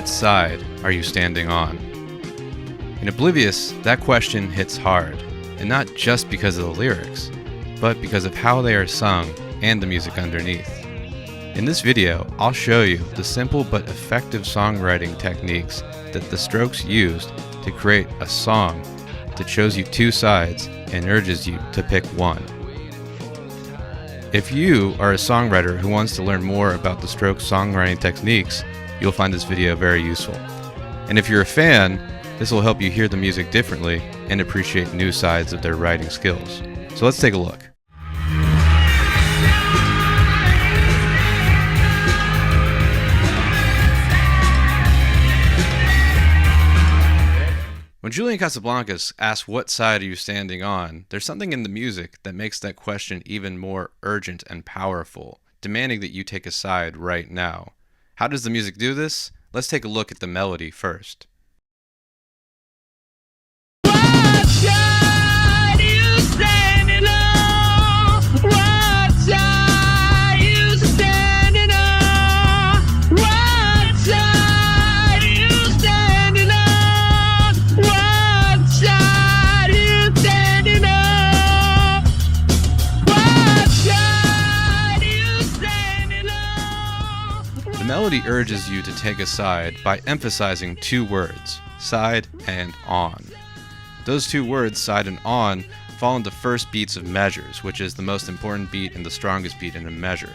What side are you standing on? In Oblivious, that question hits hard, and not just because of the lyrics, but because of how they are sung and the music underneath. In this video, I'll show you the simple but effective songwriting techniques that the Strokes used to create a song that shows you two sides and urges you to pick one. If you are a songwriter who wants to learn more about the Strokes' songwriting techniques, you'll find this video very useful. And if you're a fan, this will help you hear the music differently and appreciate new sides of their writing skills. So let's take a look. When Julian Casablancas asks what side are you standing on, there's something in the music that makes that question even more urgent and powerful, demanding that you take a side right now. How does the music do this? Let's take a look at the melody first. What side you standing on? What side you standing on? What side you standing on? What side you standing on? What side you standing on? The melody urges you to take a side by emphasizing two words, side and on. Those two words, side and on, fall into first beats of measures, which is the most important beat and the strongest beat in a measure.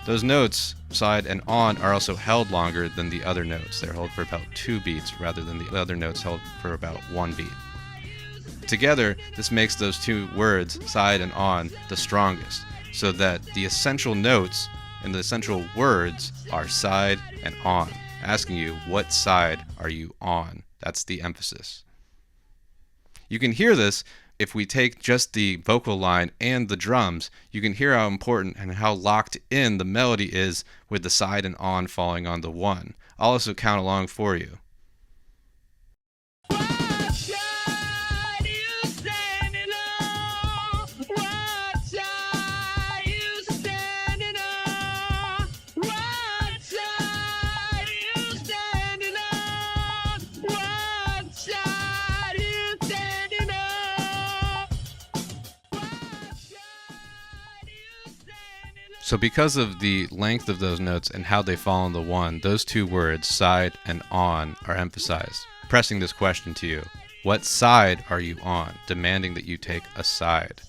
Those notes, side and on, are also held longer than the other notes. They're held for about 2 beats rather than the other notes held for about 1 beat. Together, this makes those two words, side and on, the strongest, so that the essential notes and the essential words are side and on, asking you, what side are you on? That's the emphasis. You can hear this if we take just the vocal line and the drums. You can hear how important and how locked in the melody is with the side and on falling on the one. I'll also count along for you. What side you standing on? What side you standing on? What side you standing on? What side you standing on? So because of the length of those notes and how they fall on the one, those two words, side and on, are emphasized, pressing this question to you. What side are you on? Demanding that you take a side.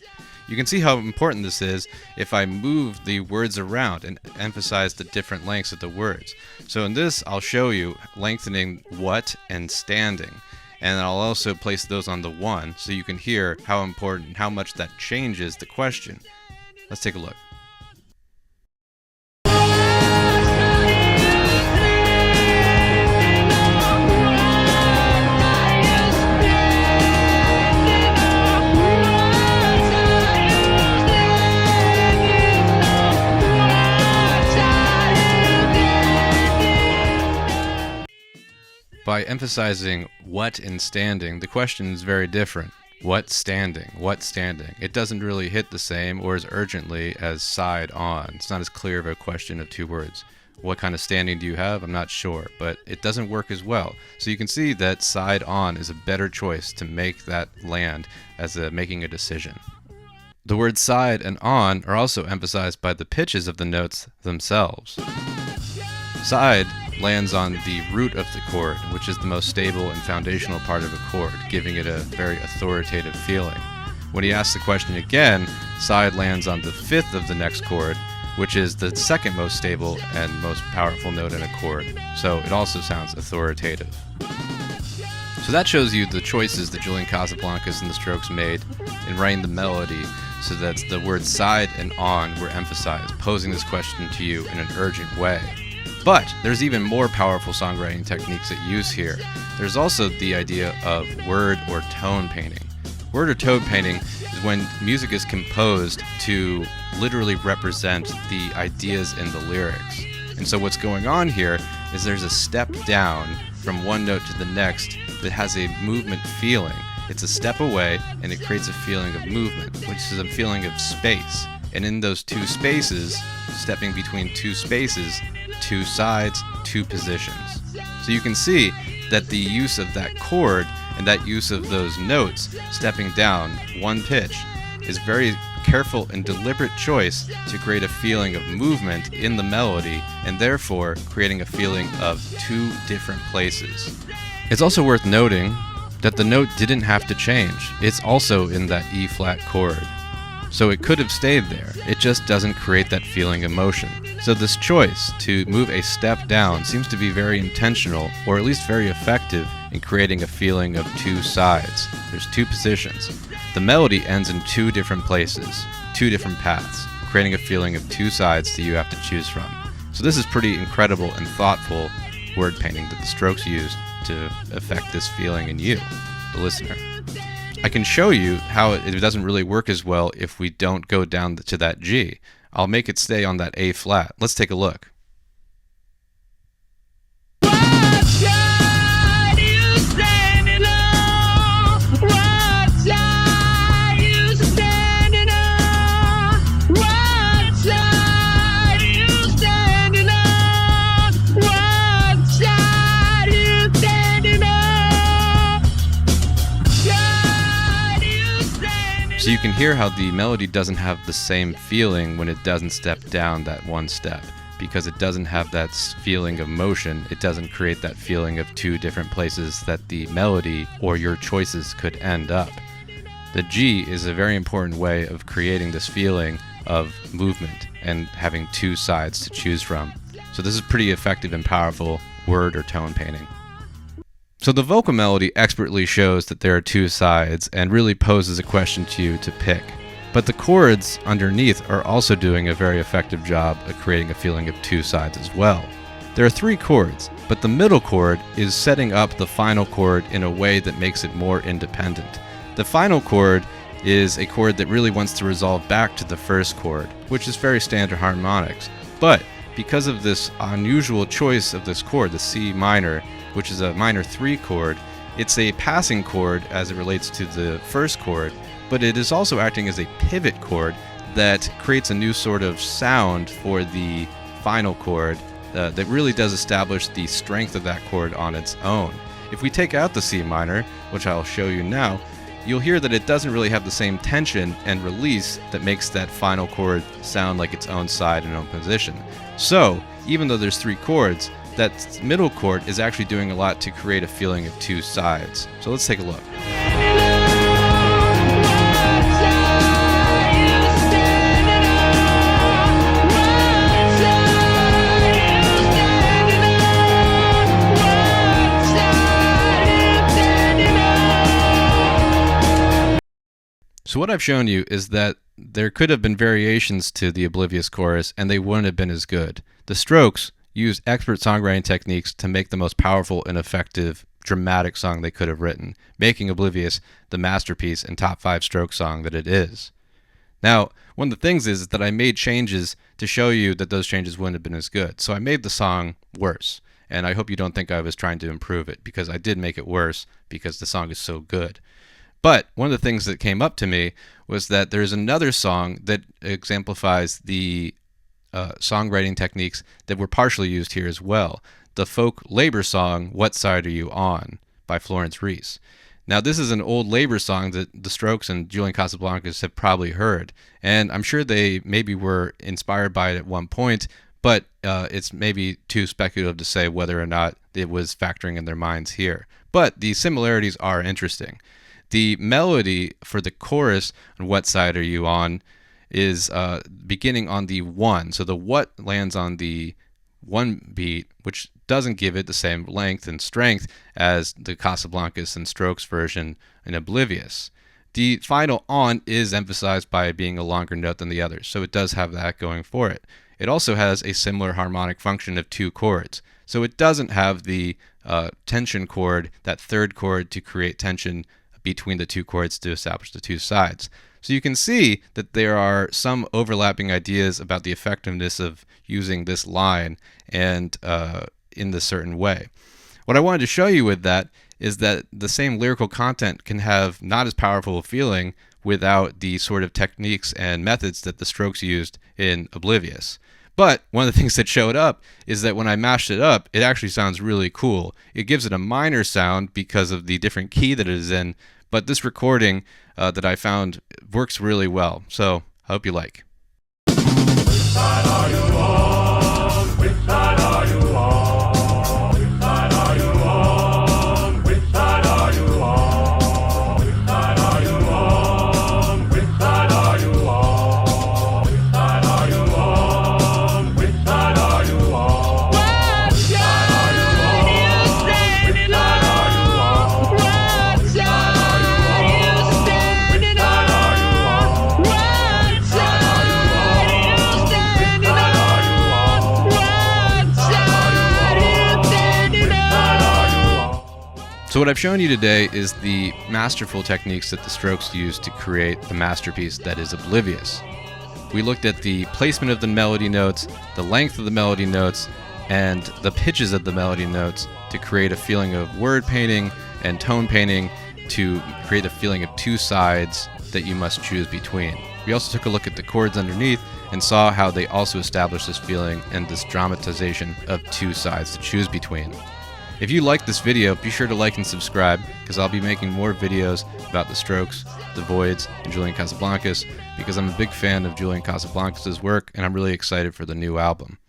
You can see how important this is if I move the words around and emphasize the different lengths of the words. So in this, I'll show you lengthening what and standing. And I'll also place those on the one so you can hear how important and how much that changes the question. Let's take a look. By emphasizing what and standing, the question is very different. What standing? What standing? It doesn't really hit the same or as urgently as side on. It's not as clear of a question of two words. What kind of standing do you have? I'm not sure, but it doesn't work as well. So you can see that side on is a better choice to make that land as making a decision. The words side and on are also emphasized by the pitches of the notes themselves. Side lands on the root of the chord, which is the most stable and foundational part of a chord, giving it a very authoritative feeling. When he asks the question again, side lands on the fifth of the next chord, which is the second most stable and most powerful note in a chord, so it also sounds authoritative. So that shows you the choices that Julian Casablancas and the Strokes made in writing the melody so that the words side and on were emphasized, posing this question to you in an urgent way. But there's even more powerful songwriting techniques at use here. There's also the idea of word or tone painting. Word or tone painting is when music is composed to literally represent the ideas in the lyrics. And so what's going on here is there's a step down from one note to the next that has a movement feeling. It's a step away and it creates a feeling of movement, which is a feeling of space. And in those two spaces, stepping between two spaces, two sides, two positions. So you can see that the use of that chord and that use of those notes stepping down one pitch is very careful and deliberate choice to create a feeling of movement in the melody, and therefore creating a feeling of two different places. It's also worth noting that the note didn't have to change. It's also in that E flat chord. So it could have stayed there. It just doesn't create that feeling of motion. So this choice to move a step down seems to be very intentional, or at least very effective in creating a feeling of two sides. There's two positions. The melody ends in two different places, two different paths, creating a feeling of two sides that you have to choose from. So this is pretty incredible and thoughtful word painting that the Strokes used to affect this feeling in you, the listener. I can show you how it doesn't really work as well if we don't go down to that G. I'll make it stay on that A flat. Let's take a look. So you can hear how the melody doesn't have the same feeling when it doesn't step down that one step, because it doesn't have that feeling of motion. It doesn't create that feeling of two different places that the melody or your choices could end up. The G is a very important way of creating this feeling of movement and having two sides to choose from. So this is pretty effective and powerful word or tone painting. So the vocal melody expertly shows that there are two sides and really poses a question to you to pick. But the chords underneath are also doing a very effective job of creating a feeling of two sides as well. There are three chords, but the middle chord is setting up the final chord in a way that makes it more independent. The final chord is a chord that really wants to resolve back to the first chord, which is very standard harmonics. But because of this unusual choice of this chord, the C minor, which is a minor 3 chord, it's a passing chord as it relates to the first chord, but it is also acting as a pivot chord that creates a new sort of sound for the final chord that really does establish the strength of that chord on its own. If we take out the C minor, which I'll show you now, you'll hear that it doesn't really have the same tension and release that makes that final chord sound like its own side and own position. So, even though there's three chords, that middle chord is actually doing a lot to create a feeling of two sides. So let's take a look. So what I've shown you is that there could have been variations to the Oblivious chorus, and they wouldn't have been as good. The Strokes used expert songwriting techniques to make the most powerful and effective dramatic song they could have written, making Oblivious the masterpiece and top 5 Strokes song that it is. Now, one of the things is that I made changes to show you that those changes wouldn't have been as good. So I made the song worse, and I hope you don't think I was trying to improve it, because I did make it worse because the song is so good. But one of the things that came up to me was that there's another song that exemplifies the songwriting techniques that were partially used here as well. The folk labor song, What Side Are You On? By Florence Reese. Now, this is an old labor song that the Strokes and Julian Casablancas have probably heard, and I'm sure they maybe were inspired by it at one point, but it's maybe too speculative to say whether or not it was factoring in their minds here. But the similarities are interesting. The melody for the chorus on What Side Are You On is beginning on the 1. So the what lands on the 1 beat, which doesn't give it the same length and strength as the Casablancas and Strokes version in Oblivious. The final on is emphasized by being a longer note than the others, so it does have that going for it. It also has a similar harmonic function of 2 chords. So it doesn't have the tension chord, that third chord to create tension between the 2 chords to establish the 2 sides. So you can see that there are some overlapping ideas about the effectiveness of using this line and in this certain way. What I wanted to show you with that is that the same lyrical content can have not as powerful a feeling without the sort of techniques and methods that the Strokes used in Oblivious. But one of the things that showed up is that when I mashed it up, it actually sounds really cool. It gives it a minor sound because of the different key that it is in, but this recording that I found works really well. So I hope you like. Which side are you on? Which side are you on? Which side are you on? Which side are you on? Which side are you on? Which side are you on? Which side are you on? Which side are you on? What side are you standing on? What side are you standing on? What side are you standing on? What side are you standing on? So what I've shown you today is the masterful techniques that the Strokes use to create the masterpiece that is Oblivious. We looked at the placement of the melody notes, the length of the melody notes, and the pitches of the melody notes to create a feeling of word painting and tone painting to create a feeling of two sides that you must choose between. We also took a look at the chords underneath and saw how they also establish this feeling and this dramatization of two sides to choose between. If you like this video, be sure to like and subscribe, because I'll be making more videos about the Strokes, the Voids, and Julian Casablancas, because I'm a big fan of Julian Casablancas' work and I'm really excited for the new album.